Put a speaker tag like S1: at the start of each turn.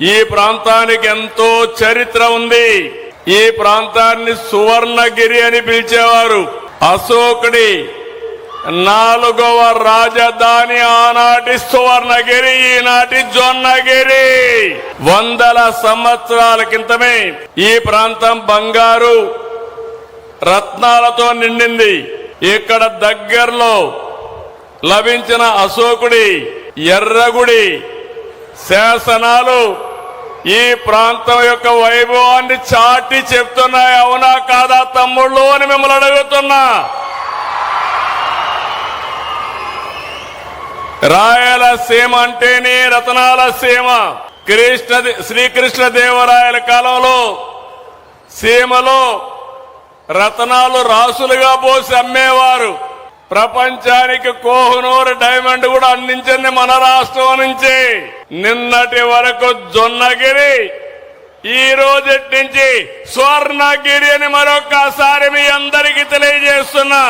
S1: ఈ ప్రాంతానికి ఎంతో చరిత్ర ఉంది. ఈ ప్రాంతాన్ని సువర్ణగిరి అని పిలిచేవారు. అశోకుడి 4వ రాజధాని ఆనాటి సువర్ణగిరి, ఈనాటి జొన్నగిరి. వందల సంవత్సరాల క్రితమే ఈ ప్రాంతం బంగారు రత్నాలతో నిండింది. ఇక్కడ దగ్గరలో లభించిన అశోకుడి ఎర్రగుడి శాసనాలు ఈ ప్రాంతం యొక్క వైభవాన్ని చాటి చెప్తున్నాయి. అవునా కాదా తమ్ముళ్ళు అని మిమ్మల్ని అడుగుతున్నా. రాయలసీమ అంటేనే రతనాల సీమ. శ్రీకృష్ణదేవరాయల కాలంలో సీమలో రతనాలు రాసులుగా పోసి అమ్మేవారు. ప్రపంచానికి కోహినూరు డైమండ్ కూడా అందించింది మన రాష్ట్రం నుంచి. నిన్నటి వరకు జొన్నగిరి, ఈ రోజటి నుంచి స్వర్ణగిరి అని మరొకసారి మీ అందరికీ తెలియజేస్తున్నా.